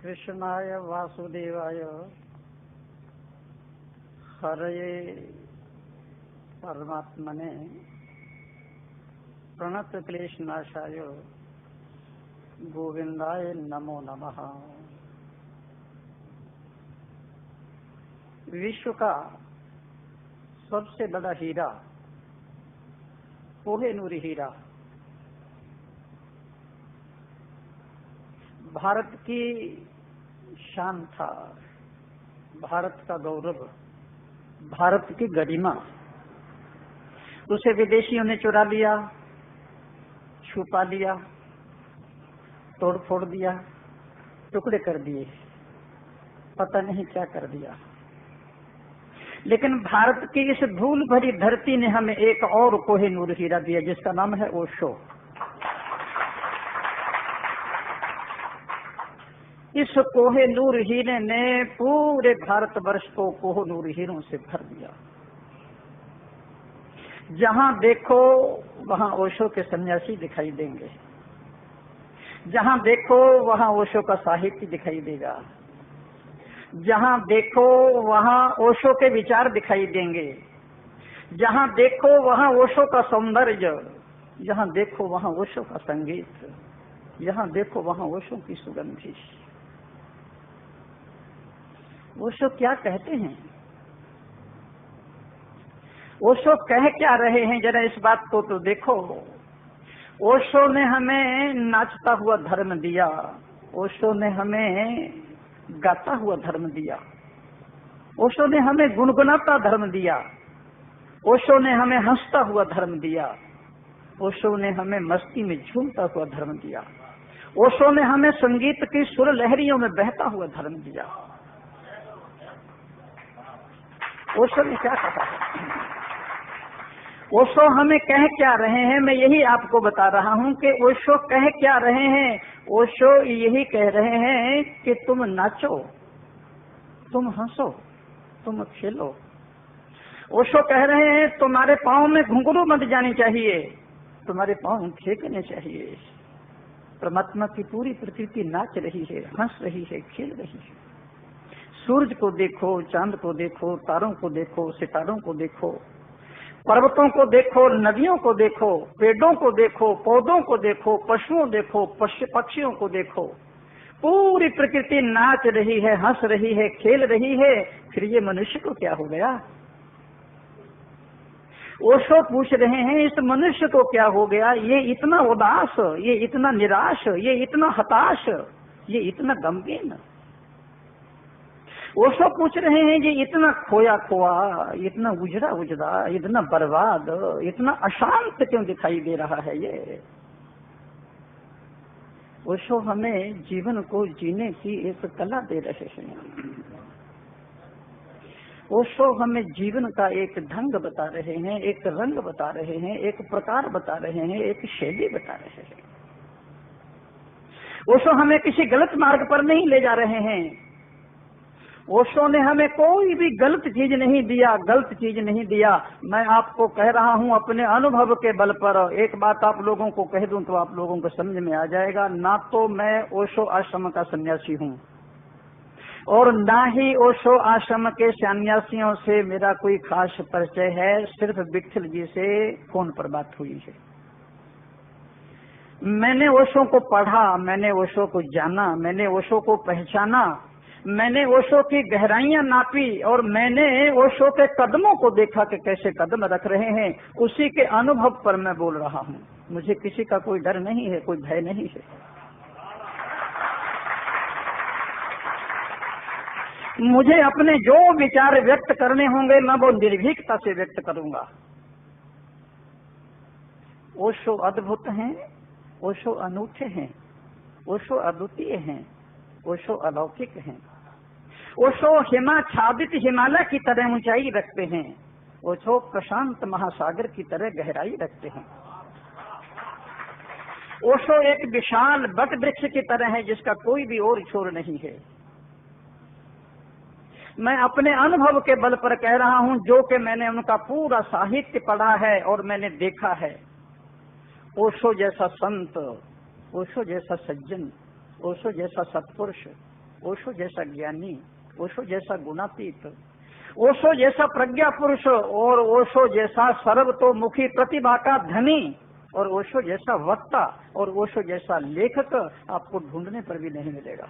कृष्णाय वासुदेवाय हरये परमात्मने प्रणत क्लेशनाशाय गोविंदाय नमो नमः। विश्व का सबसे बड़ा हीरा कोहिनूर हीरा भारत की शान था, भारत का गौरव, भारत की गरिमा। उसे विदेशियों ने चुरा लिया, छुपा लिया, तोड़ फोड़ दिया, टुकड़े कर दिए, पता नहीं क्या कर दिया। लेकिन भारत की इस धूल भरी धरती ने हमें एक और कोहिनूर हीरा दिया, जिसका नाम है ओशो। इस कोहिनूर हीरे ने पूरे भारतवर्ष को कोहिनूर हीरों से भर दिया। जहां देखो वहां ओशो के सन्यासी दिखाई देंगे, जहां देखो वहां ओशो का साहित्य दिखाई देगा, जहां देखो वहां ओशो के विचार दिखाई देंगे, जहां देखो वहां ओशो का सौंदर्य, जहां देखो वहां ओशो का संगीत, जहां देखो वहां ओशो की सुगंधी। ओशो क्या कहते हैं, ओशो कह क्या रहे हैं, जरा इस बात को तो देखो। ओशो ने हमें नाचता हुआ धर्म दिया, ओशो ने हमें गाता हुआ धर्म दिया, ओशो ने हमें गुनगुनाता धर्म दिया, ओशो ने हमें हंसता हुआ धर्म दिया, ओशो ने हमें मस्ती में झूमता हुआ धर्म दिया, ओशो ने हमें संगीत की सुर लहरियों में बहता हुआ धर्म दिया। ओशो ने क्या कहा है, ओशो हमें कह क्या रहे हैं, मैं यही आपको बता रहा हूं कि ओशो कह क्या रहे हैं। ओशो यही कह रहे हैं कि तुम नाचो, तुम हंसो, तुम खेलो। ओशो कह रहे हैं तुम्हारे पांव में घुंघरू मत जानी चाहिए, तुम्हारे पांव फेंकने चाहिए। परमात्मा की पूरी प्रकृति नाच रही है, हंस रही है, खेल रही है। सूरज को देखो, चांद को देखो, तारों को देखो, सितारों को देखो, पर्वतों को देखो, नदियों को देखो, पेड़ों को देखो, पौधों को देखो, पशुओं देखो, पक्षियों को देखो। पूरी प्रकृति नाच रही है, हंस रही है, खेल रही है। फिर ये मनुष्य को क्या हो गया? ओशो पूछ रहे हैं इस मनुष्य को क्या हो गया? ये इतना उदास, ये इतना निराश, ये इतना हताश, ये इतना गमगीन। ओशो पूछ रहे हैं ये इतना खोया खोआ, इतना उजड़ा उजड़ा, इतना बर्बाद, इतना अशांत क्यों दिखाई दे रहा है ये? ओशो हमें जीवन को जीने की एक कला दे रहे हैं। ओशो हमें जीवन का एक ढंग बता रहे हैं, एक रंग बता रहे हैं, एक प्रकार बता रहे हैं, एक शैली बता रहे हैं। ओशो हमें किसी गलत मार्ग पर नहीं ले जा रहे हैं। ओशो ने हमें कोई भी गलत चीज नहीं दिया, गलत चीज नहीं दिया। मैं आपको कह रहा हूं अपने अनुभव के बल पर। एक बात आप लोगों को कह दूं तो आप लोगों को समझ में आ जाएगा। ना तो मैं ओशो आश्रम का सन्यासी हूं और ना ही ओशो आश्रम के सन्यासियों से मेरा कोई खास परिचय है। सिर्फ विट्ठल जी से फोन पर बात हुई है। मैंने ओशो को पढ़ा, मैंने ओशो को जाना, मैंने ओशो को पहचाना, मैंने ओशो की गहराइयां नापी और मैंने ओशो के कदमों को देखा कि कैसे कदम रख रहे हैं। उसी के अनुभव पर मैं बोल रहा हूं। मुझे किसी का कोई डर नहीं है, कोई भय नहीं है। मुझे अपने जो विचार व्यक्त करने होंगे मैं वो निर्भीकता से व्यक्त करूंगा। ओशो अद्भुत हैं, ओशो अनूठे हैं, ओशो अद्वितीय हैं, ओशो अलौकिक हैं। ओशो हिमाच्छादित हिमालय की तरह ऊंचाई रखते हैं, ओशो प्रशांत महासागर की तरह गहराई रखते हैं। ओशो एक विशाल वट वृक्ष की तरह है जिसका कोई भी और छोर नहीं है। मैं अपने अनुभव के बल पर कह रहा हूं, जो कि मैंने उनका पूरा साहित्य पढ़ा है और मैंने देखा है। ओशो जैसा संत, ओशो जैसा सज्जन, ओशो जैसा सत्पुरुष, ओशो जैसा ज्ञानी, ओशो जैसा गुणातीत, ओशो जैसा प्रज्ञा पुरुष और ओशो जैसा सर्वतोमुखी प्रतिभा का धनी और ओशो जैसा वक्ता और ओशो जैसा लेखक आपको ढूंढने पर भी नहीं मिलेगा।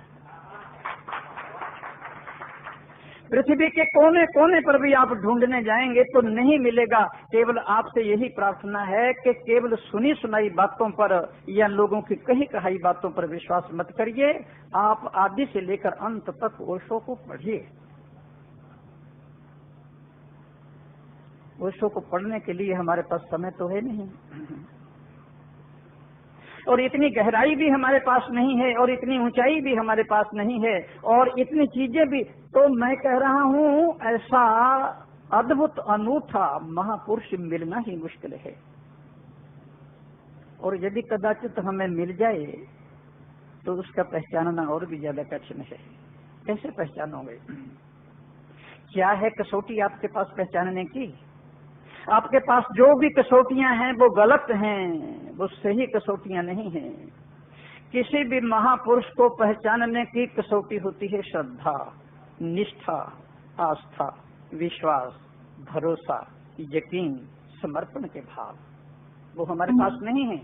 पृथ्वी के कोने कोने पर भी आप ढूंढने जाएंगे तो नहीं मिलेगा। केवल आपसे यही प्रार्थना है कि केवल सुनी सुनाई बातों पर या लोगों की कही कहाई बातों पर विश्वास मत करिए। आप आदि से लेकर अंत तक ओशो को पढ़िए। ओशो को पढ़ने के लिए हमारे पास समय तो है नहीं, और इतनी गहराई भी हमारे पास नहीं है, और इतनी ऊंचाई भी हमारे पास नहीं है, और इतनी चीजें भी। तो मैं कह रहा हूँ ऐसा अद्भुत अनूठा महापुरुष मिलना ही मुश्किल है। और यदि कदाचित हमें मिल जाए तो उसका पहचानना और भी ज्यादा कठिन है। कैसे पहचानोगे? क्या है कसौटी आपके पास पहचानने की? आपके पास जो भी कसौटियां हैं वो गलत हैं, वो सही कसौटियां नहीं हैं। किसी भी महापुरुष को पहचानने की कसौटी होती है श्रद्धा, निष्ठा, आस्था, विश्वास, भरोसा, यकीन, समर्पण के भाव। वो हमारे पास नहीं है।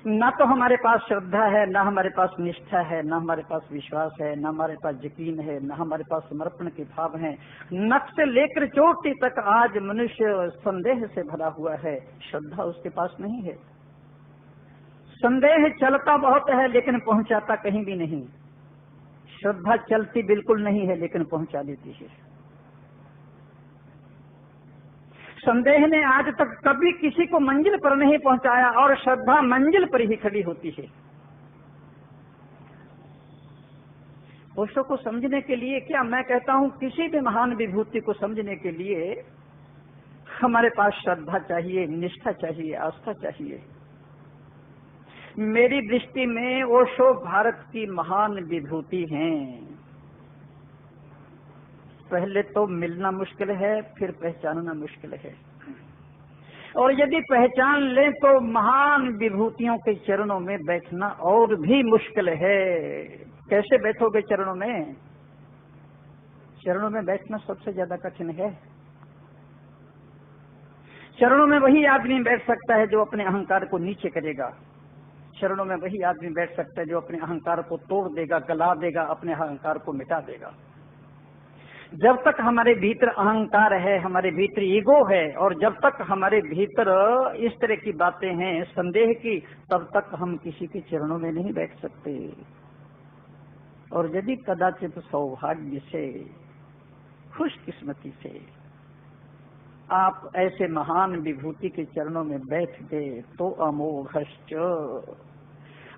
न तो हमारे पास श्रद्धा है, न हमारे पास निष्ठा है, न हमारे पास विश्वास है, न हमारे पास यकीन है, न हमारे पास समर्पण के भाव हैं। नख से लेकर चोटी तक आज मनुष्य संदेह से भरा हुआ है। श्रद्धा उसके पास नहीं है। संदेह चलता बहुत है लेकिन पहुंचाता कहीं भी नहीं। श्रद्धा चलती बिल्कुल नहीं है लेकिन पहुंचा देती है। संदेह ने आज तक कभी किसी को मंजिल पर नहीं पहुंचाया और श्रद्धा मंजिल पर ही खड़ी होती है। ओशो को समझने के लिए क्या मैं कहता हूं, किसी भी महान विभूति को समझने के लिए हमारे पास श्रद्धा चाहिए, निष्ठा चाहिए, आस्था चाहिए। मेरी दृष्टि में ओशो भारत की महान विभूति हैं। पहले तो मिलना मुश्किल है, फिर पहचानना मुश्किल है, और यदि पहचान लें तो महान विभूतियों के चरणों में बैठना और भी मुश्किल है। कैसे बैठोगे चरणों में? चरणों में बैठना सबसे ज्यादा कठिन है। चरणों में वही आदमी बैठ सकता है जो अपने अहंकार को नीचे करेगा। चरणों में वही आदमी बैठ सकता है जो अपने अहंकार को तोड़ देगा, गला देगा, अपने अहंकार को मिटा देगा। जब तक हमारे भीतर अहंकार है, हमारे भीतर ईगो है, और जब तक हमारे भीतर इस तरह की बातें हैं संदेह की, तब तक हम किसी के चरणों में नहीं बैठ सकते। और यदि कदाचित सौभाग्य से, खुशकिस्मती से आप ऐसे महान विभूति के चरणों में बैठ गए तो अमोघश्च,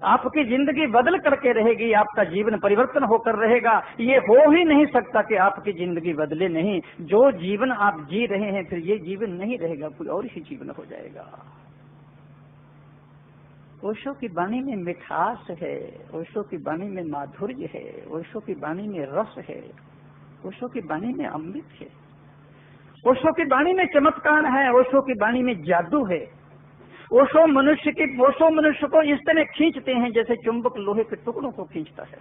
आपकी जिंदगी बदल करके रहेगी, आपका जीवन परिवर्तन होकर रहेगा। ये हो ही नहीं सकता कि आपकी जिंदगी बदले नहीं। जो जीवन आप जी रहे हैं फिर ये जीवन नहीं रहेगा, कोई और ही जीवन हो जाएगा। ओशो की वाणी में मिठास है, ओशो की वाणी में माधुर्य है, ओशो की वाणी में रस है, ओशो की वाणी में अमृत है, ओशो की वाणी में चमत्कार है, ओशो की वाणी में जादू है। ओशो मनुष्य को इस तरह खींचते हैं जैसे चुंबक लोहे के टुकड़ों को खींचता है।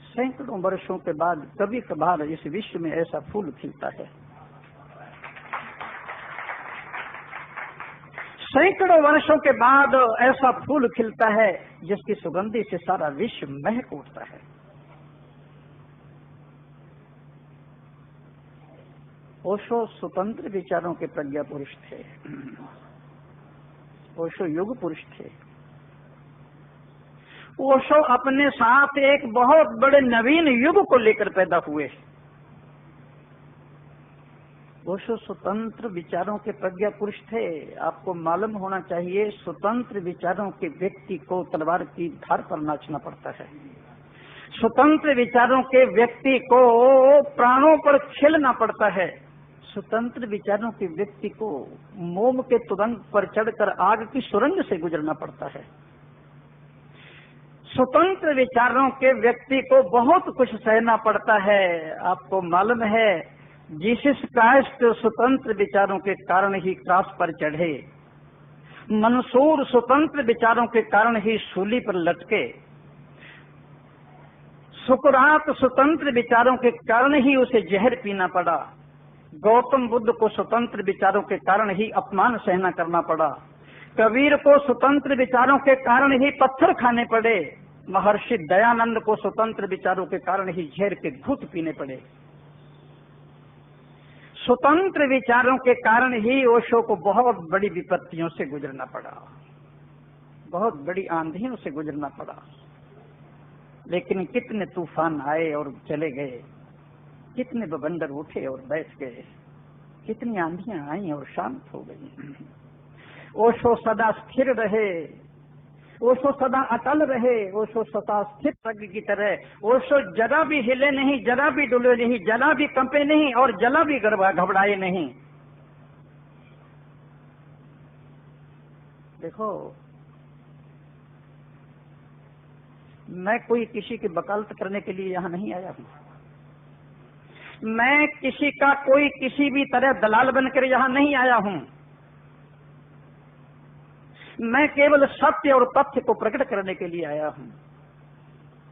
सैकड़ों वर्षों के बाद कभी कभार इस विश्व में ऐसा फूल खिलता है। सैकड़ों वर्षों के बाद ऐसा फूल खिलता है जिसकी सुगंधी से सारा विश्व महक उठता है। ओशो स्वतंत्र विचारों के प्रज्ञा पुरुष थे। ओशो युग पुरुष थे। ओशो अपने साथ एक बहुत बड़े नवीन युग को लेकर पैदा हुए। ओशो स्वतंत्र विचारों के प्रज्ञा पुरुष थे। आपको मालूम होना चाहिए, स्वतंत्र विचारों के व्यक्ति को तलवार की धार पर नाचना पड़ता है। स्वतंत्र विचारों के व्यक्ति को प्राणों पर खेलना पड़ता है। स्वतंत्र विचारों के व्यक्ति को मोम के तुरंग पर चढ़कर आग की सुरंग से गुजरना पड़ता है। स्वतंत्र विचारों के व्यक्ति को बहुत कुछ सहना पड़ता है। आपको मालूम है, जीसस क्राइस्ट स्वतंत्र विचारों के कारण ही क्रॉस पर चढ़े। मंसूर स्वतंत्र विचारों के कारण ही सूली पर लटके। सुकरात स्वतंत्र विचारों के कारण ही उसे जहर पीना पड़ा। गौतम बुद्ध को स्वतंत्र विचारों के कारण ही अपमान सहना करना पड़ा। कबीर को स्वतंत्र विचारों के कारण ही पत्थर खाने पड़े। महर्षि दयानंद को स्वतंत्र विचारों के कारण ही जहर के घूंट पीने पड़े। स्वतंत्र विचारों के कारण ही ओशो को बहुत बड़ी विपत्तियों से गुजरना पड़ा, बहुत बड़ी आंधियों से गुजरना पड़ा। लेकिन कितने तूफान आए और चले गए, कितने बवंडर उठे और बैठ गए, कितनी आंधियां आई और शांत हो गई। ओशो सदा स्थिर रहे, ओशो सदा अटल रहे, ओशो सदा स्थिर प्रज्ञ की तरह। ओशो जरा भी हिले नहीं, जरा भी डुले नहीं, जरा भी कंपे नहीं और जरा भी घबराए नहीं। देखो, मैं कोई किसी की वकालत करने के लिए यहाँ नहीं आया हूँ। मैं किसी का कोई किसी भी तरह दलाल बनकर यहाँ नहीं आया हूँ। मैं केवल सत्य और तथ्य को प्रकट करने के लिए आया हूँ।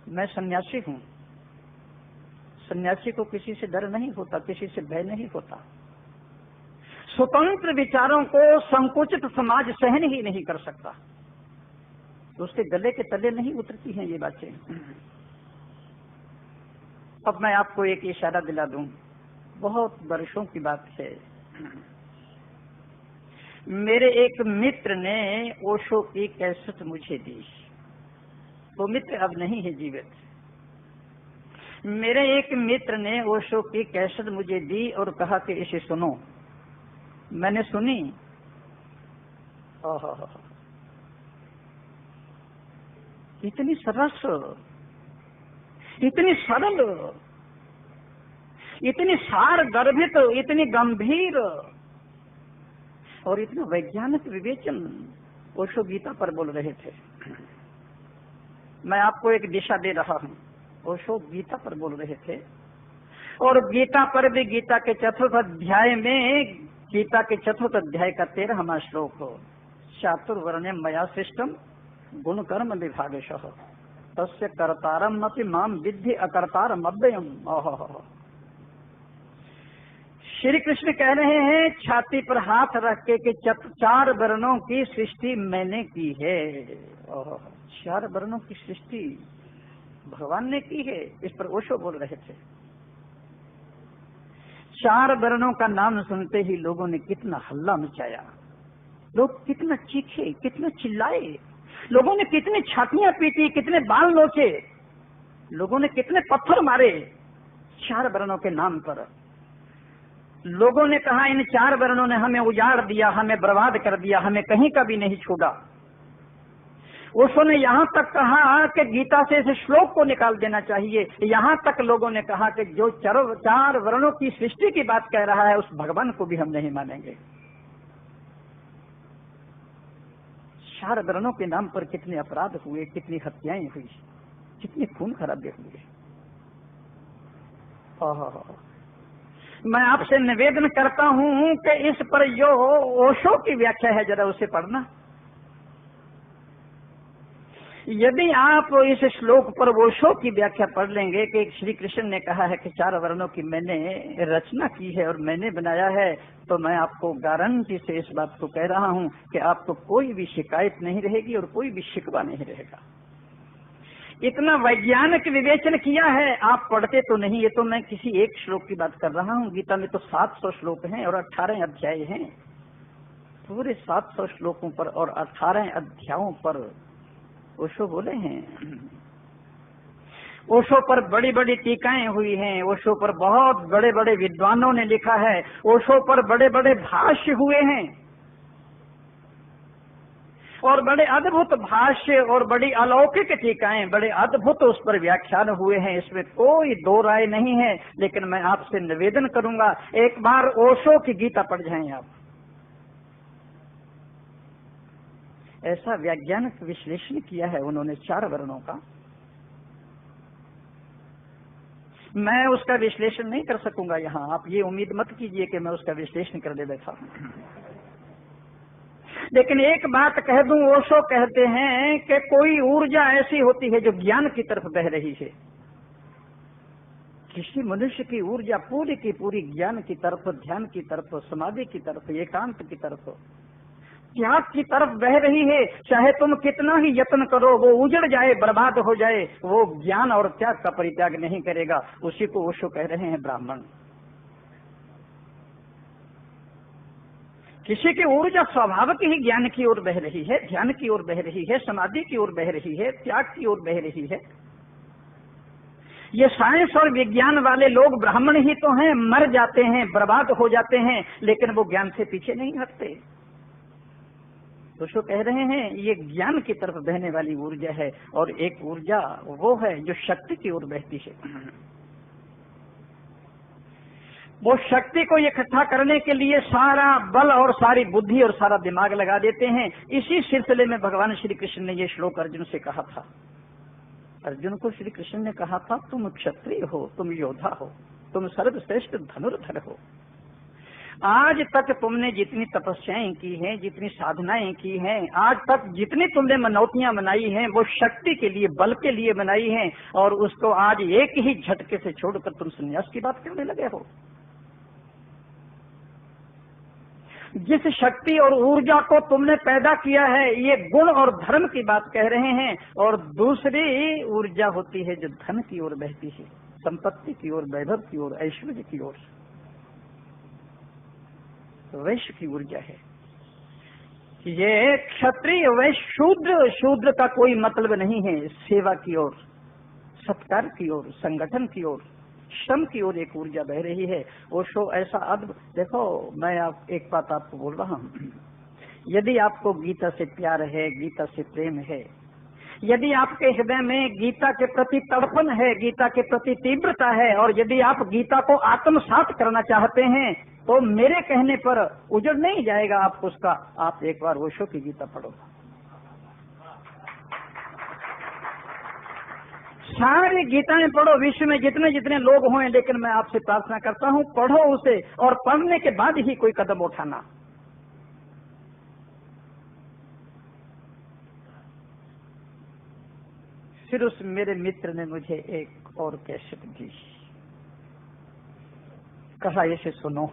मैं सन्यासी हूँ। सन्यासी को किसी से डर नहीं होता, किसी से भय नहीं होता। स्वतंत्र विचारों को संकुचित समाज सहन ही नहीं कर सकता, तो उसके गले के तले नहीं उतरती हैं ये बातें। अब मैं आपको एक इशारा दिला दूं, बहुत वर्षों की बात है। मेरे एक मित्र ने ओशो की कैसेट मुझे दी। वो मित्र अब नहीं है जीवित। मेरे एक मित्र ने ओशो की कैसेट मुझे दी और कहा कि इसे सुनो। मैंने सुनी। इतनी सरस, इतनी सरल, इतनी सार गर्भित, इतनी गंभीर और इतना वैज्ञानिक विवेचन ओशो गीता पर बोल रहे थे। मैं आपको एक दिशा दे रहा हूँ। ओशो गीता पर बोल रहे थे और गीता पर भी, गीता के चतुर्थ अध्याय में, गीता के चतुर्थ अध्याय का 13वां श्लोक हो, चातुर्वर्ण्यम मया सृष्टम गुण कर्म विभागशः तस्य कर्तारम अपि माम विद्धि अकर्तारम अव्ययम। श्री कृष्ण कह रहे हैं छाती पर हाथ रख के कि 4 वर्णों की सृष्टि मैंने की है। 4 वर्णों की सृष्टि भगवान ने की है। इस पर ओशो बोल रहे थे। 4 वर्णों का नाम सुनते ही लोगों ने कितना हल्ला मचाया, लोग कितना चीखे, कितना चिल्लाए, लोगों ने कितनी छातियां पीटी, कितने बाल नोचे, लोगों ने कितने पत्थर मारे 4 वर्णों के नाम पर। लोगों ने कहा इन 4 वर्णों ने हमें उजाड़ दिया, हमें बर्बाद कर दिया, हमें कहीं का भी नहीं छोड़ा। उसने यहाँ तक कहा कि गीता से इस श्लोक को निकाल देना चाहिए। यहाँ तक लोगों ने कहा कि जो 4 वर्णों की सृष्टि की बात कह रहा है उस भगवान को भी हम नहीं मानेंगे। 4 वर्णों के नाम पर कितने अपराध हुए, कितनी हत्याएं हुई, कितने खून खराबे हुए। मैं आपसे निवेदन करता हूं कि इस पर जो ओशो की व्याख्या है जरा उसे पढ़ना। यदि आप इस श्लोक पर ओशो की व्याख्या पढ़ लेंगे कि श्री कृष्ण ने कहा है कि 4 वर्णों की मैंने रचना की है और मैंने बनाया है, तो मैं आपको गारंटी से इस बात को कह रहा हूं कि आपको कोई भी शिकायत नहीं रहेगी और कोई भी शिकवा नहीं रहेगा। इतना वैज्ञानिक विवेचन किया है। आप पढ़ते तो नहीं, ये तो मैं किसी एक श्लोक की बात कर रहा हूँ। गीता में तो 700 श्लोक हैं और 18 अध्याय हैं। पूरे 700 श्लोकों पर और 18 अध्यायों पर ओशो बोले हैं। ओशो पर बड़ी बड़ी टीकाएं हुई हैं। ओशो पर बहुत बड़े बड़े विद्वानों ने लिखा है। ओशो पर बड़े बड़े भाष्य हुए हैं और बड़े अद्भुत भाष्य और बड़ी अलौकिक टीकाएं, बड़े अद्भुत उस पर व्याख्यान हुए हैं। इसमें कोई 2 राय नहीं है। लेकिन मैं आपसे निवेदन करूंगा, एक बार ओशो की गीता पढ़ जाएं आप। ऐसा वैज्ञानिक विश्लेषण किया है उन्होंने 4 वर्णों का। मैं उसका विश्लेषण नहीं कर सकूंगा यहाँ। आप ये उम्मीद मत कीजिए कि मैं उसका विश्लेषण करने बैठा हूँ। लेकिन एक बात कह दूं, ओशो कहते हैं कि कोई ऊर्जा ऐसी होती है जो ज्ञान की तरफ बह रही है। किसी मनुष्य की ऊर्जा पूरी की पूरी ज्ञान की तरफ, ध्यान की तरफ, समाधि की तरफ, एकांत की तरफ, त्याग की तरफ बह रही है। चाहे तुम कितना ही यत्न करो, वो उजड़ जाए, बर्बाद हो जाए, वो ज्ञान और त्याग का परित्याग नहीं करेगा। उसी को ओशो कह रहे हैं ब्राह्मण। किसी की ऊर्जा स्वभाव की ही ज्ञान की ओर बह रही है, ध्यान की ओर बह रही है, समाधि की ओर बह रही है, त्याग की ओर बह रही है। ये साइंस और विज्ञान वाले लोग ब्राह्मण ही तो हैं, मर जाते हैं, बर्बाद हो जाते हैं, लेकिन वो ज्ञान से पीछे नहीं हटते। तो जो कह रहे हैं ये ज्ञान की तरफ बहने वाली ऊर्जा है, और एक ऊर्जा वो है जो शक्ति की ओर बहती है। वो शक्ति को इकट्ठा करने के लिए सारा बल और सारी बुद्धि और सारा दिमाग लगा देते हैं। इसी सिलसिले में भगवान श्री कृष्ण ने ये श्लोक अर्जुन से कहा था। अर्जुन को श्री कृष्ण ने कहा था, तुम क्षत्रिय हो, तुम योद्धा हो, तुम सर्वश्रेष्ठ धनुर्धर हो। आज तक तुमने जितनी तपस्याएं की हैं, जितनी साधनाएं की हैं, आज तक जितनी तुमने मनौतियां बनाई हैं, वो शक्ति के लिए, बल के लिए बनाई हैं, और उसको आज एक ही झटके से छोड़कर तुम संन्यास की बात करने लगे हो। जिस शक्ति और ऊर्जा को तुमने पैदा किया है, ये गुण और धर्म की बात कह रहे हैं, और दूसरी ऊर्जा होती है जो धन की ओर बहती है, संपत्ति की ओर, वैभव की ओर, ऐश्वर्य की ओर, वैश्य की ऊर्जा है। ये क्षत्रिय वैश्य शूद्र, शूद्र का कोई मतलब नहीं है। सेवा की ओर, सत्कार की ओर, संगठन की ओर, श्रम की ओर एक ऊर्जा बह रही है। ओशो ऐसा अद्भुत, देखो मैं एक बात आपको बोल रहा हूँ, यदि आपको गीता से प्यार है, गीता से प्रेम है, यदि आपके हृदय में गीता के प्रति तड़पन है, गीता के प्रति तीव्रता है, और यदि आप गीता को आत्मसात करना चाहते हैं, तो मेरे कहने पर उजड़ नहीं जाएगा आपको उसका। आप एक बार ओशो की गीता पढ़ो, सारी गीताएं पढ़ो, विश्व में जितने जितने लोग हों, लेकिन मैं आपसे प्रार्थना करता हूं पढ़ो उसे, और पढ़ने के बाद ही कोई कदम उठाना। फिर उस मेरे मित्र ने मुझे एक और कैसेट दी, कहा इसे सुनो।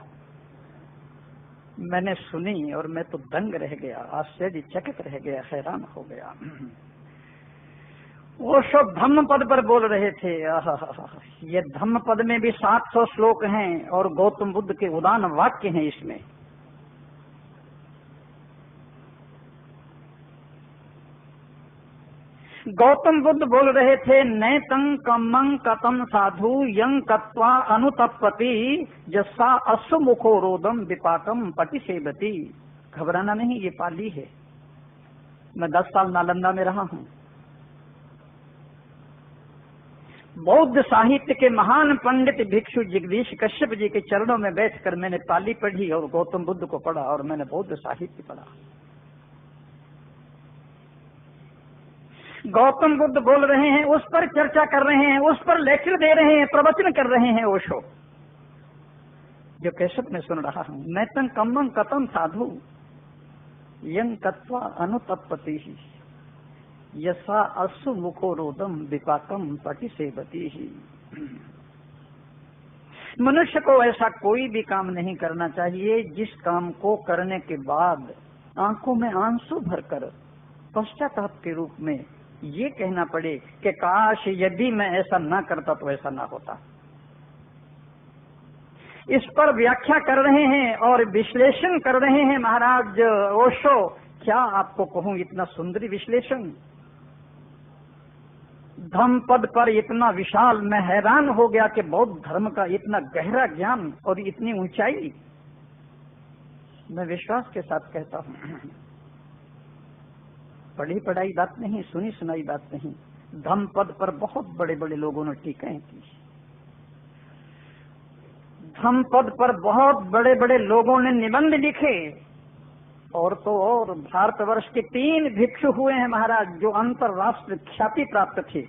मैंने सुनी और मैं तो दंग रह गया, आश्चर्यचकित रह गया, हैरान हो गया। वो सब धम्म पद पर बोल रहे थे। ये धम्म पद में भी 700 श्लोक हैं, और गौतम बुद्ध के उदान वाक्य हैं इसमें। गौतम बुद्ध बोल रहे थे, नैतं कम्मं कतम साधु यं कत्वा अनुतप्पति जस्सा अश्वमुखो रोदम विपाकम पटिसेवति। घबराना नहीं, ये पाली है। मैं 10 साल नालंदा में रहा हूँ। बौद्ध साहित्य के महान पंडित भिक्षु जगदीश कश्यप जी के चरणों में बैठकर मैंने पाली पढ़ी और गौतम बुद्ध को पढ़ा, और मैंने बौद्ध साहित्य पढ़ा। गौतम बुद्ध बोल रहे हैं, उस पर चर्चा कर रहे हैं, उस पर लेक्चर दे रहे हैं, प्रवचन कर रहे हैं ओशो, जो कैसेट में सुन रहा हूं। नैतं कम्मं कतम साधु यं कत्वा अनुतप्पति यसा अश्व मुखो रोदम विपाकम पटिसेवति। मनुष्य को ऐसा कोई भी काम नहीं करना चाहिए जिस काम को करने के बाद आंखों में आंसू भरकर पश्चाताप के रूप में ये कहना पड़े कि काश यदि मैं ऐसा ना करता तो ऐसा ना होता। इस पर व्याख्या कर रहे हैं और विश्लेषण कर रहे हैं महाराज ओशो। क्या आपको कहूं, इतना सुंदर विश्लेषण, धम्म पद पर इतना विशाल। मैं हैरान हो गया कि बौद्ध धर्म का इतना गहरा ज्ञान और इतनी ऊंचाई। मैं विश्वास के साथ कहता हूं, पढ़ी पढ़ाई बात नहीं, सुनी सुनाई बात नहीं, धम्म पद पर बहुत बड़े बड़े लोगों ने टीकाएं की। धम्म पद पर बहुत बड़े बड़े लोगों ने निबंध लिखे, और तो और भारतवर्ष के 3 भिक्षु हुए हैं महाराज जो अंतरराष्ट्रीय ख्याति प्राप्त थे,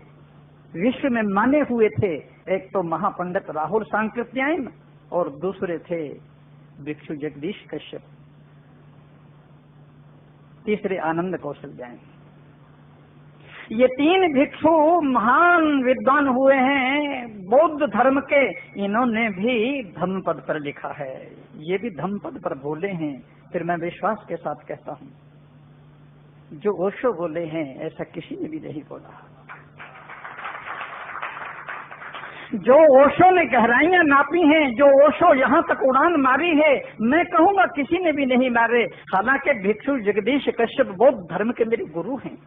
विश्व में माने हुए थे। एक तो महापंडित राहुल सांकृत्यायन और दूसरे थे भिक्षु जगदीश कश्यप, तीसरे आनंद कौशल्यायन। ये 3 भिक्षु महान विद्वान हुए हैं, बौद्ध धर्म के, इन्होंने भी धम्म पद पर लिखा है, ये भी धम्म पद पर बोले हैं। फिर मैं विश्वास के साथ कहता हूँ, जो ओशो बोले हैं ऐसा किसी ने भी नहीं बोला। जो ओशो ने गहराइयां नापी हैं, जो ओशो यहाँ तक उड़ान मारी है, मैं कहूँगा किसी ने भी नहीं मारे। हालांकि भिक्षु जगदीश कश्यप बौद्ध धर्म के मेरे गुरु हैं,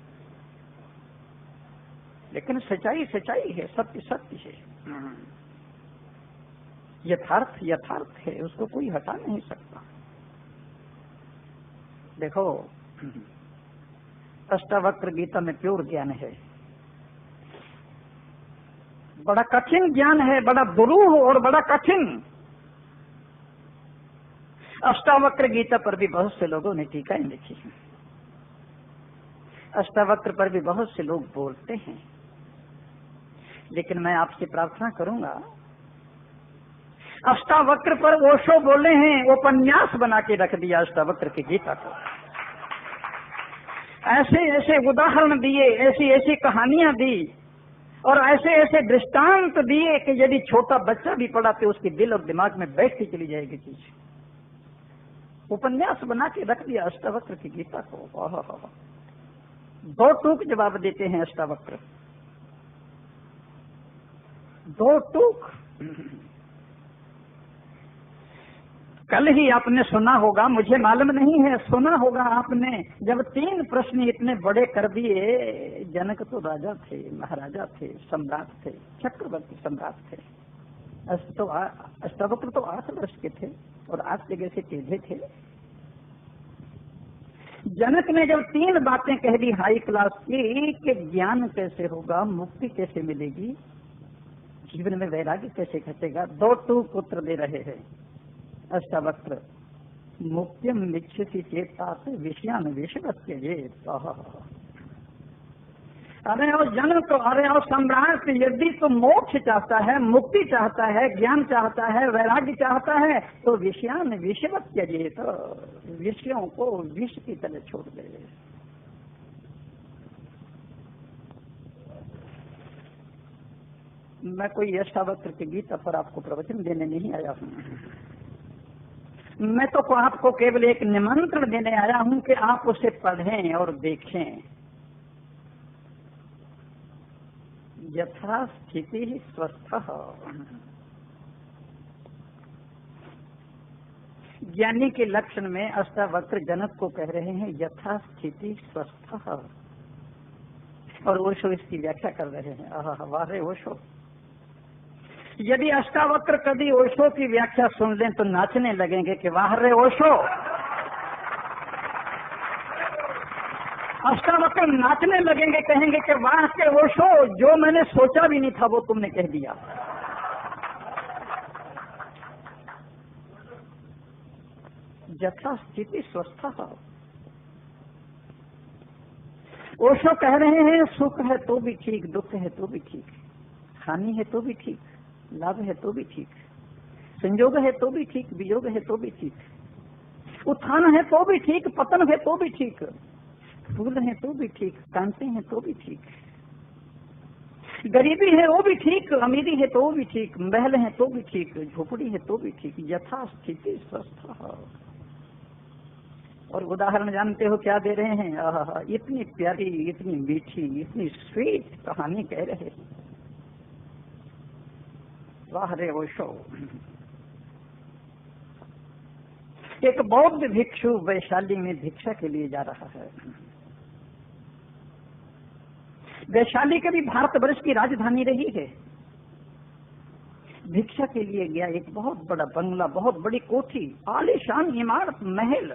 लेकिन सच्चाई सच्चाई है, सत्य सत्य है, यथार्थ यथार्थ है, उसको कोई हटा नहीं सकता। देखो, अष्टावक्र गीता में प्योर ज्ञान है, बड़ा कठिन ज्ञान है, बड़ा दुरूह और बड़ा कठिन। अष्टावक्र गीता पर भी बहुत से लोगों ने टीकाएं लिखी हैं, अष्टावक्र पर भी बहुत से लोग बोलते हैं, लेकिन मैं आपसे प्रार्थना करूंगा, अष्टावक्र पर ओशो बोले हैं, उपन्यास बना के रख दिया अष्टावक्र की गीता को। ऐसे ऐसे उदाहरण दिए, ऐसी ऐसी कहानियां दी और ऐसे ऐसे दृष्टांत दिए कि यदि छोटा बच्चा भी पढ़ा तो उसके दिल और दिमाग में बैठती चली जाएगी चीज। उपन्यास बना के रख दिया अष्टावक्र की गीता को। दो टूक जवाब देते हैं अष्टावक्र, दो टूक। कल ही आपने सुना होगा, मुझे मालूम नहीं है, सुना होगा आपने, जब 3 प्रश्न इतने बड़े कर दिए। जनक तो राजा थे, महाराजा थे, सम्राट थे, चक्रवर्ती सम्राट थे। अष्टावक्र तो 8 वर्ष के थे और 8 जगह से टेढ़े थे। जनक ने जब 3 बातें कह दी हाई क्लास की, कि ज्ञान कैसे होगा, मुक्ति कैसे मिलेगी, जीवन में वैराग्य कैसे घटेगा, 2 टूक उत्तर दे रहे हैं अष्टावक्र। मुक्तिम निश्चित चेता से विषयान विषवत्य। अरे और जनक, अरे और सम्राट, यदि तो मोक्ष चाहता है, मुक्ति चाहता है, ज्ञान चाहता है, वैराग्य चाहता है, तो विषयान विषवत्य, तो विषयों को विष की तरह छोड़ दे। मैं कोई अष्टावक्र की गीता पर आपको प्रवचन देने नहीं आया हूँ, मैं तो आपको केवल एक निमंत्रण देने आया हूं कि आप उसे पढ़ें और देखें। यथा स्थिति ही स्वस्थ। ज्ञानी के लक्षण में अष्टावक्र जनक को कह रहे हैं यथा स्थिति स्वस्थ, और ओशो इसकी व्याख्या कर रहे हैं। वाह रे ओशो! यदि अष्टावक्र कभी ओशो की व्याख्या सुन लें तो नाचने लगेंगे कि वाह रे ओशो। अष्टावक्र नाचने लगेंगे, कहेंगे कि वाह के ओशो, जो मैंने सोचा भी नहीं था वो तुमने कह दिया। यथा स्थिति स्वस्थ। ओशो कह रहे हैं सुख है तो भी ठीक, दुख है तो भी ठीक, हानि है तो भी ठीक, लाभ है तो भी ठीक, संयोग है तो भी ठीक, वियोग है तो भी ठीक, उत्थान है तो भी ठीक, पतन है तो भी ठीक, फूल है तो भी ठीक, कांटे हैं तो भी ठीक, गरीबी है वो भी ठीक, अमीरी है तो भी ठीक, महल है तो भी ठीक, झोपड़ी है तो भी ठीक, यथा स्थिति स्वस्थ। और उदाहरण जानते हो क्या दे रहे हैं? इतनी प्यारी, इतनी मीठी, इतनी स्वीट कहानी कह रहे हैं। वाह रे ओशो! एक बौद्ध भिक्षु वैशाली में भिक्षा के लिए जा रहा है। वैशाली कभी भारतवर्ष की राजधानी रही है। भिक्षा के लिए गया, एक बहुत बड़ा बंगला, बहुत बड़ी कोठी, आलीशान इमारत, महल,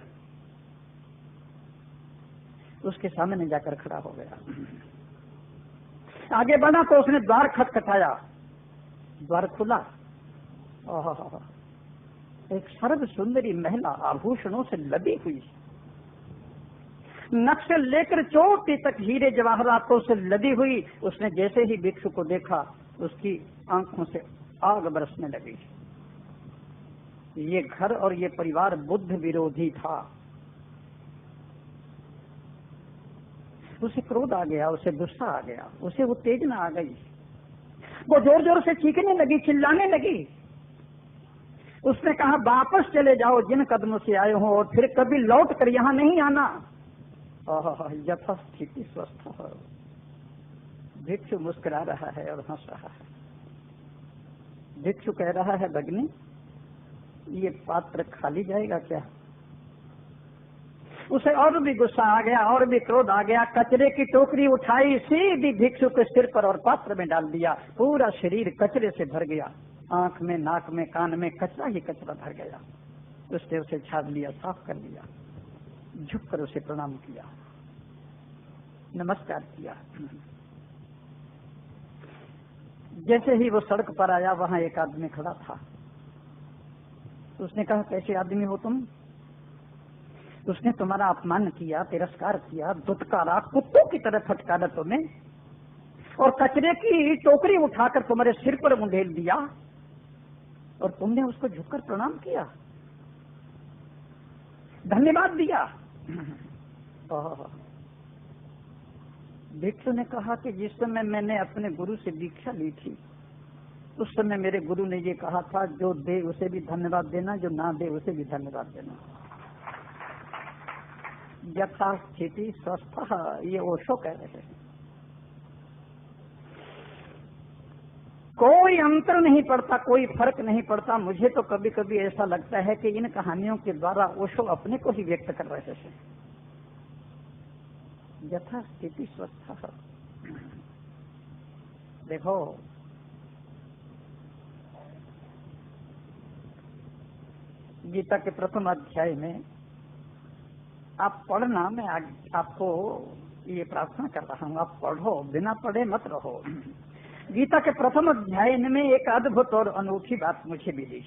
उसके सामने जाकर खड़ा हो गया। आगे बढ़ा तो उसने द्वार खटखटाया, द्वार खुला। एक सर्व सुंदरी महिला आभूषणों से लदी हुई, नक से लेकर चोटी तक हीरे जवाहरातों से लदी हुई। उसने जैसे ही भिक्षु को देखा, उसकी आंखों से आग बरसने लगी। ये घर और ये परिवार बुद्ध विरोधी था। उसे क्रोध आ गया, उसे गुस्सा आ गया, उसे उत्तेजना आ गई। वो जोर जोर से चीखने लगी, चिल्लाने लगी। उसने कहा वापस चले जाओ जिन कदमों से आए हो और फिर कभी लौट कर यहाँ नहीं आना। यथास्थिति स्वस्थ हो। भिक्षु मुस्कुरा रहा है और हंस रहा है। भिक्षु कह रहा है भगनी ये पात्र खाली जाएगा क्या? उसे और भी गुस्सा आ गया और भी क्रोध आ गया। कचरे की टोकरी उठाई, सीधी भिक्षु के सिर पर और पात्र में डाल दिया। पूरा शरीर कचरे से भर गया, आंख में, नाक में, कान में कचरा ही कचरा भर गया। उसने उसे झाड़ लिया, साफ कर लिया, झुककर उसे प्रणाम किया, नमस्कार किया। जैसे ही वो सड़क पर आया वहां एक आदमी खड़ा था। उसने कहा कैसे आदमी हो तुम? उसने तुम्हारा अपमान किया, तिरस्कार किया, दुत्कारा, कुत्तों की तरह फटकारा तुम्हें और कचरे की टोकरी उठाकर तुम्हारे सिर पर मुंडेल दिया और तुमने उसको झुककर प्रणाम किया, धन्यवाद दिया। भिक्षु ने कहा कि जिस समय मैंने अपने गुरु से दीक्षा ली थी उस समय मेरे गुरु ने ये कहा था जो दे उसे भी धन्यवाद देना, जो ना दे उसे भी धन्यवाद देना। यथास्थिति स्वस्थ, ये ओशो कह रहे हैं। कोई अंतर नहीं पड़ता, कोई फर्क नहीं पड़ता। मुझे तो कभी कभी ऐसा लगता है कि इन कहानियों के द्वारा ओशो अपने को ही व्यक्त कर रहे हैं। यथास्थिति स्वस्थ। देखो गीता के प्रथम अध्याय में आप पढ़ना, मैं आपको ये प्रार्थना कर रहा हूँ, आप पढ़ो, बिना पढ़े मत रहो। गीता के प्रथम अध्याय में एक अद्भुत और अनूठी बात मुझे मिली।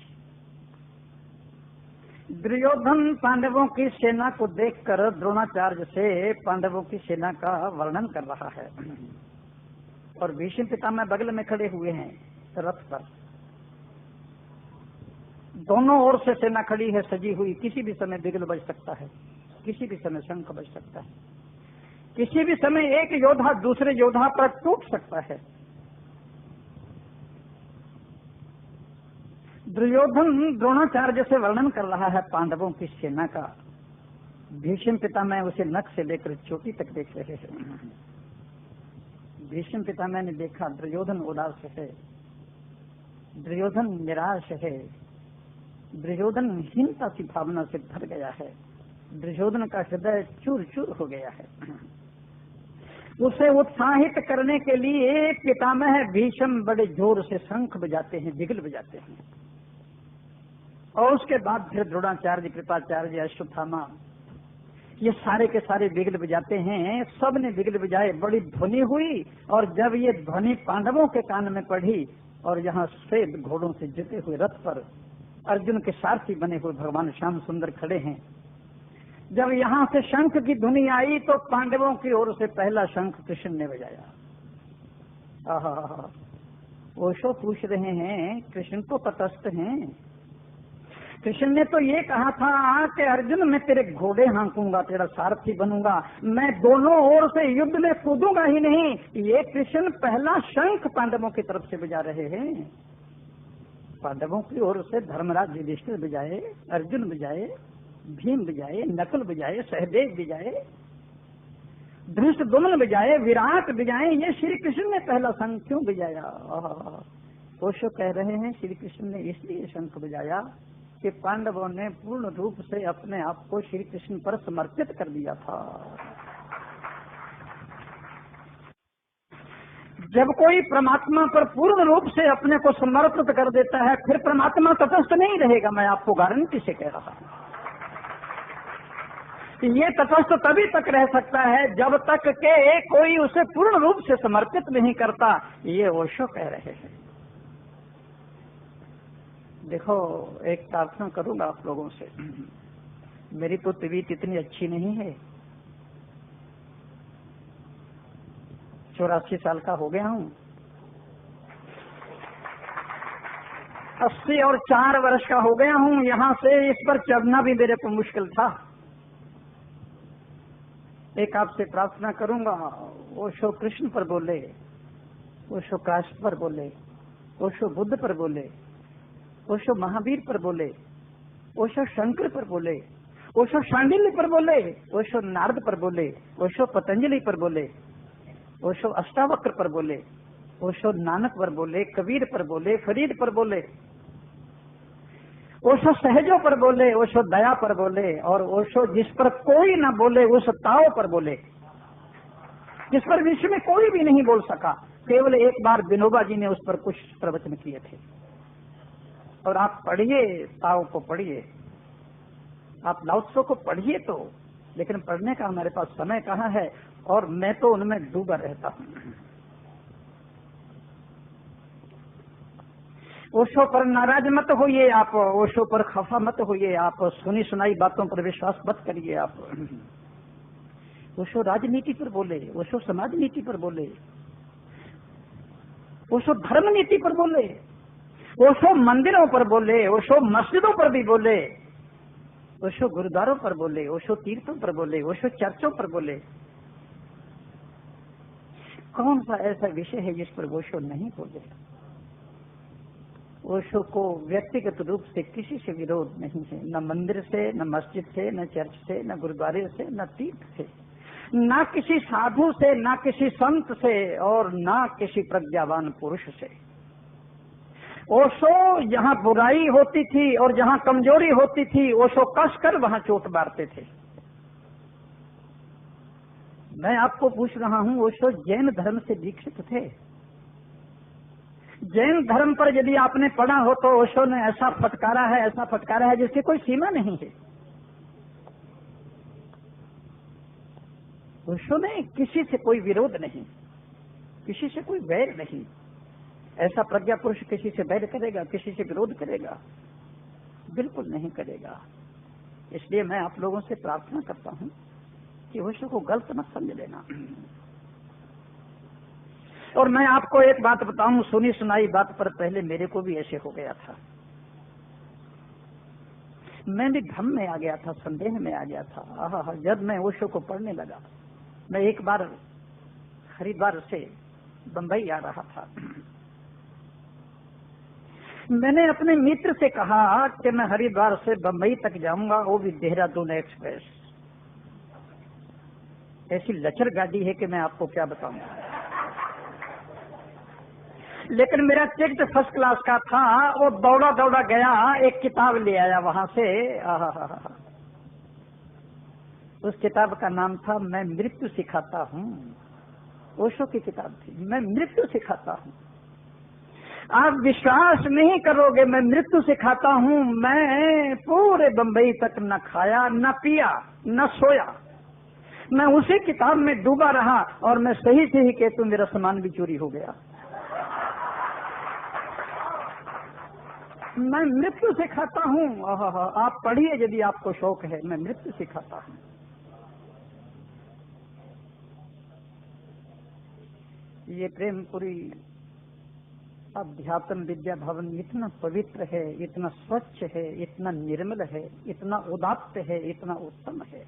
दुर्योधन पांडवों की सेना को देखकर द्रोणाचार्य से पांडवों की सेना का वर्णन कर रहा है और भीष्म पितामह बगल में खड़े हुए हैं रथ पर। दोनों ओर से सेना खड़ी है सजी हुई। किसी भी समय बिगल बज सकता है, किसी भी समय शंख बज सकता है, किसी भी समय एक योद्धा दूसरे योद्धा पर टूट सकता है। दुर्योधन द्रोणाचार्य से वर्णन कर रहा है पांडवों की सेना का। भीष्म पितामह उसे नख से लेकर चोटी तक देख रहे हैं। भीष्म पितामह ने देखा दुर्योधन उदास है, दुर्योधन निराश है, दुर्योधन हीनता की भावना से भर गया है, दुर्योधन का हृदय चूर चूर हो गया है। उसे उत्साहित करने के लिए पितामह भीष्म बड़े जोर से शंख बजाते हैं, बिगल बजाते हैं और उसके बाद फिर द्रोणाचार्य, कृपाचार्य, अश्वत्थामा ये सारे के सारे बिगल बजाते हैं। सब ने बिगल बजाए, बड़ी ध्वनि हुई और जब ये ध्वनि पांडवों के कान में पड़ी और यहाँ श्वेत घोड़ों से जुटे हुए रथ पर अर्जुन के सारथी बने हुए भगवान श्याम सुंदर खड़े हैं, जब यहाँ से शंख की ध्वनि आई तो पांडवों की ओर से पहला शंख कृष्ण ने बजाया। ओशो पूछ रहे हैं कृष्ण तो तटस्थ हैं। कृष्ण ने तो ये कहा था कि अर्जुन मैं तेरे घोड़े हाँकूंगा, तेरा सारथी बनूंगा, मैं दोनों ओर से युद्ध में कूदूंगा ही नहीं। ये कृष्ण पहला शंख पांडवों की तरफ से बजा रहे हैं। पांडवों की ओर से धर्मराज युधिष्ठिर बजाए, अर्जुन बजाए, भीम बजाए, नकुल बजाए, सहदेव बजाए, धृष्टद्युम्न बजाए, विराट बजाए, ये श्री कृष्ण ने पहला शंख क्यों बजाया? ओशो कह रहे हैं श्री कृष्ण ने इसलिए शंख बजाया कि पांडवों ने पूर्ण रूप से अपने आप को श्री कृष्ण पर समर्पित कर दिया था। जब कोई परमात्मा पर पूर्ण रूप से अपने को समर्पित कर देता है फिर परमात्मा तटस्थ नहीं रहेगा। मैं आपको गारंटी से कह रहा हूं कि ये तटस्थ तभी तक रह सकता है जब तक के कोई उसे पूर्ण रूप से समर्पित नहीं करता। ये ओशो कह रहे हैं। देखो एक प्रार्थना करूंगा आप लोगों से। मेरी तो तबीयत इतनी अच्छी नहीं है, 84 साल का हो गया हूँ, 80 और 4 वर्ष का हो गया हूँ। यहाँ से इस पर चढ़ना भी मेरे को मुश्किल था। एक आपसे प्रार्थना करूंगा, ओशो कृष्ण पर बोले, ओशो काष्ट पर बोले, ओशो बुद्ध पर बोले, ओशो महावीर पर बोले, ओशो शंकर पर बोले, ओशो शांडिल्य पर बोले, ओशो नारद पर बोले, ओशो पतंजलि पर बोले, ओशो अष्टावक्र पर बोले, ओशो नानक पर बोले, कबीर पर बोले, फरीद पर बोले, ओशो सहजों पर बोले, ओशो दया पर बोले, और ओशो जिस पर कोई न बोले उस ताओ पर बोले, जिस पर विश्व में कोई भी नहीं बोल सका। केवल एक बार विनोबा जी ने उस पर कुछ प्रवचन किए थे। और आप पढ़िए, ताओ को पढ़िए, आप लाओ त्सो को पढ़िए तो, लेकिन पढ़ने का हमारे पास समय कहाँ है, और मैं तो उनमें डूबा रहता हूँ। ओशो पर नाराज मत होइए आप, ओशो पर खफा मत होइए आप, सुनी सुनाई बातों पर विश्वास मत करिए आप। ओशो राजनीति पर बोले, ओशो समाज नीति पर बोले, ओशो धर्म नीति पर बोले, ओशो मंदिरों पर बोले, ओशो मस्जिदों पर भी बोले, ओशो गुरुद्वारों पर बोले, ओशो तीर्थों पर बोले, ओशो चर्चों पर बोले। कौन सा ऐसा विषय है जिस पर ओशो नहीं बोले? ओशो को व्यक्तिगत रूप से किसी से विरोध नहीं है, न मंदिर से, न मस्जिद से, न चर्च से, न गुरुद्वारे से, न तीर्थ से, न किसी साधु से, न किसी संत से, और न किसी प्रज्ञावान पुरुष से। ओशो जहाँ बुराई होती थी और जहाँ कमजोरी होती थी, ओशो कसकर वहाँ चोट मारते थे। मैं आपको पूछ रहा हूँ, ओशो जैन धर्म से दीक्षित थे। जैन धर्म पर यदि आपने पढ़ा हो तो ओशो ने ऐसा फटकारा है, ऐसा फटकारा है जिसकी कोई सीमा नहीं है। ओशो ने किसी से कोई विरोध नहीं, किसी से कोई वैर नहीं। ऐसा प्रज्ञा पुरुष किसी से वैर करेगा, किसी से विरोध करेगा? बिल्कुल नहीं करेगा। इसलिए मैं आप लोगों से प्रार्थना करता हूं कि ओशो को गलत मत समझ लेना। और मैं आपको एक बात बताऊं, सुनी सुनाई बात पर पहले मेरे को भी ऐसे हो गया था। मैं भी भ्रम में आ गया था, संदेह में आ गया था। जब मैं ओशो को पढ़ने लगा, मैं एक बार हरिद्वार से बंबई आ रहा था। मैंने अपने मित्र से कहा कि मैं हरिद्वार से बंबई तक जाऊंगा, वो भी देहरादून एक्सप्रेस। ऐसी लचर गाड़ी है कि मैं आपको क्या बताऊंगा। लेकिन मेरा टिकट फर्स्ट क्लास का था। वो दौड़ा दौड़ा गया, एक किताब ले आया वहां से। उस किताब का नाम था मैं मृत्यु सिखाता हूँ। ओशो की किताब थी, मैं मृत्यु सिखाता हूँ। आप विश्वास नहीं करोगे, मैं मृत्यु सिखाता हूँ। मैं पूरे बंबई तक न खाया, न पिया, न सोया। मैं उसी किताब में डूबा रहा, और मैं सही से ही कहता हूँ, मेरा सामान भी चोरी हो गया। मैं मृत्यु सिखाता हूँ। आप पढ़िए यदि आपको शौक है, मैं मृत्यु सिखाता हूँ। ये प्रेमपुरी अध्यात्म विद्या भवन इतना पवित्र है, इतना स्वच्छ है, इतना निर्मल है, इतना उदात्त है, इतना उत्तम है।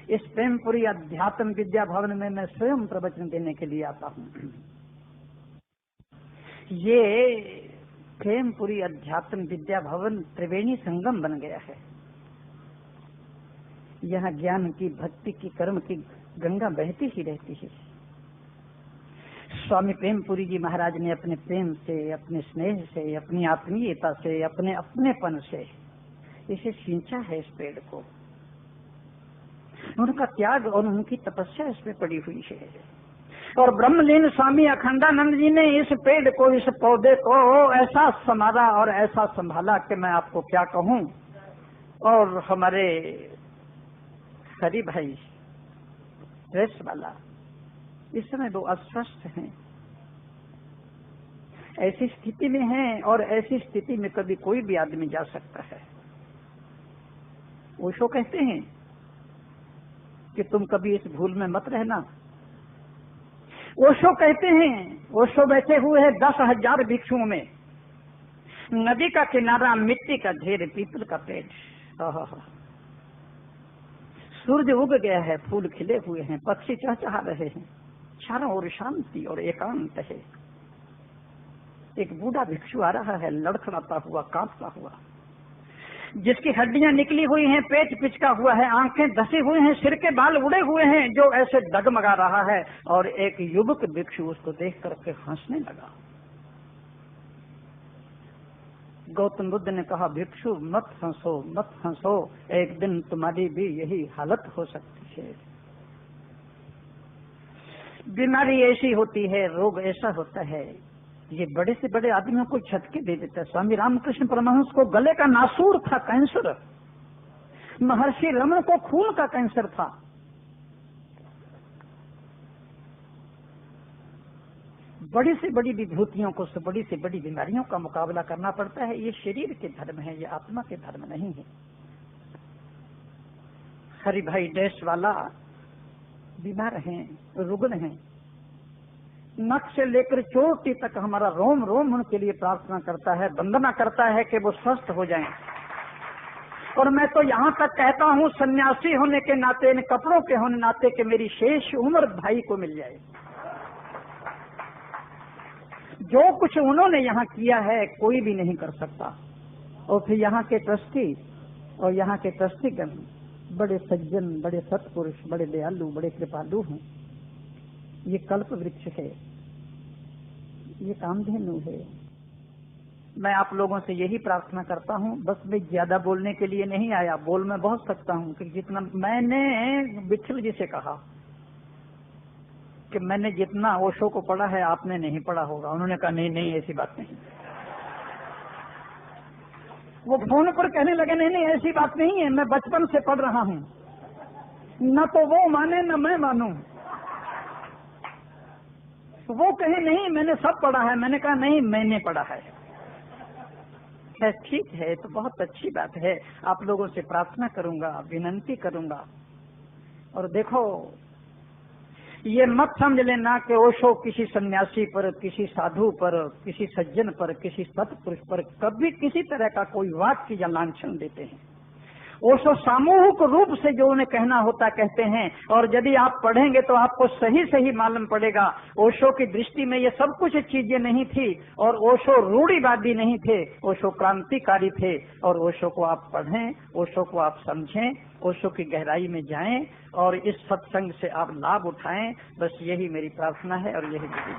इस प्रेमपुरी अध्यात्म विद्या भवन में मैं स्वयं प्रवचन देने के लिए आता हूँ। ये प्रेमपुरी अध्यात्म विद्या भवन त्रिवेणी संगम बन गया है। यहाँ ज्ञान की, भक्ति की, कर्म की गंगा बहती ही रहती है। स्वामी प्रेमपुरी जी महाराज ने अपने प्रेम से, अपने स्नेह से, अपनी आत्मीयता से, अपने अपनेपन से इसे सींचा है, इस पेड़ को। उनका त्याग और उनकी तपस्या इसमें पड़ी हुई है। और ब्रह्मलीन स्वामी अखंडानंद जी ने इस पेड़ को, इस पौधे को ऐसा संभाला और ऐसा संभाला कि मैं आपको क्या कहूँ। और हमारे हरि भाई प्रेस वाला इस समय वो अस्वस्थ हैं, ऐसी स्थिति में हैं, और ऐसी स्थिति में कभी कोई भी आदमी जा सकता है। ओशो कहते हैं कि तुम कभी इस भूल में मत रहना। ओशो कहते हैं, ओशो बैठे हुए हैं 10,000 भिक्षुओं में, नदी का किनारा, मिट्टी का ढेर, पीपल का पेड़। सूरज उग गया है, फूल खिले हुए हैं, पक्षी चहचहा रहे हैं, चारों ओर शांति और एकांत है। एक बूढ़ा भिक्षु आ रहा है, लड़खड़ाता हुआ, कांपता हुआ, जिसकी हड्डियां निकली हुई हैं, पेट पिचका हुआ है, आंखें धसी हुई हैं, सिर के बाल उड़े हुए हैं, जो ऐसे डगमगा रहा है। और एक युवक भिक्षु उसको देख करके हंसने लगा। गौतम बुद्ध ने कहा, भिक्षु मत हंसो, मत हंसो, एक दिन तुम्हारी भी यही हालत हो सकती है। बीमारी ऐसी होती है, रोग ऐसा होता है, ये बड़े से बड़े आदमियों को झटके दे देता है। स्वामी रामकृष्ण परमहंस को गले का नासूर था, कैंसर। महर्षि रमन को खून का कैंसर था। बड़ी से बड़ी विभूतियों को, बड़ी से बड़ी बीमारियों का मुकाबला करना पड़ता है। ये शरीर के धर्म है, ये आत्मा के धर्म नहीं है। हरि भाई डैश वाला बीमार हैं, रुग्ण हैं, नख से लेकर चोटी तक हमारा रोम रोम उनके लिए प्रार्थना करता है, वंदना करता है कि वो स्वस्थ हो जाएं। और मैं तो यहाँ तक कहता हूँ, सन्यासी होने के नाते, इन कपड़ों के होने नाते, कि मेरी शेष उम्र भाई को मिल जाए। जो कुछ उन्होंने यहाँ किया है कोई भी नहीं कर सकता। और फिर यहाँ के ट्रस्टी और यहाँ के ट्रस्टीगण बड़े सज्जन, बड़े सत्पुरुष, बड़े दयालु, बड़े कृपालु हैं। ये कल्प वृक्ष है, ये कामधेनु है। मैं आप लोगों से यही प्रार्थना करता हूँ, बस मैं ज्यादा बोलने के लिए नहीं आया, बोल मैं बहुत सकता हूँ, कि जितना मैंने विठल जी से कहा कि मैंने जितना ओशो को पढ़ा है आपने नहीं पढ़ा होगा। उन्होंने कहा नहीं नहीं ऐसी बात नहीं। वो फोन पर कहने लगे नहीं नहीं ऐसी बात नहीं है, मैं बचपन से पढ़ रहा हूँ, न तो वो माने न मैं मानूं। वो कहे नहीं मैंने सब पढ़ा है, मैंने कहा नहीं मैंने पढ़ा है। ठीक है, तो बहुत अच्छी बात है। आप लोगों से प्रार्थना करूंगा, विनंती करूंगा। और देखो, ये मत समझ लेना कि ओशो किसी सन्यासी पर, किसी साधु पर, किसी सज्जन पर, किसी सत्पुरुष पर कभी किसी तरह का कोई वाक्य या लांछन देते हैं। ओशो सामूहिक रूप से जो उन्हें कहना होता कहते हैं। और यदि आप पढ़ेंगे तो आपको सही सही मालूम पड़ेगा। ओशो की दृष्टि में ये सब कुछ चीजें नहीं थी, और ओशो रूढ़िवादी नहीं थे, ओशो क्रांतिकारी थे। और ओशो को आप पढ़ें, ओशो को आप समझें, ओशो की गहराई में जाएं और इस सत्संग से आप लाभ उठाएं। बस यही मेरी प्रार्थना है और यही मेरी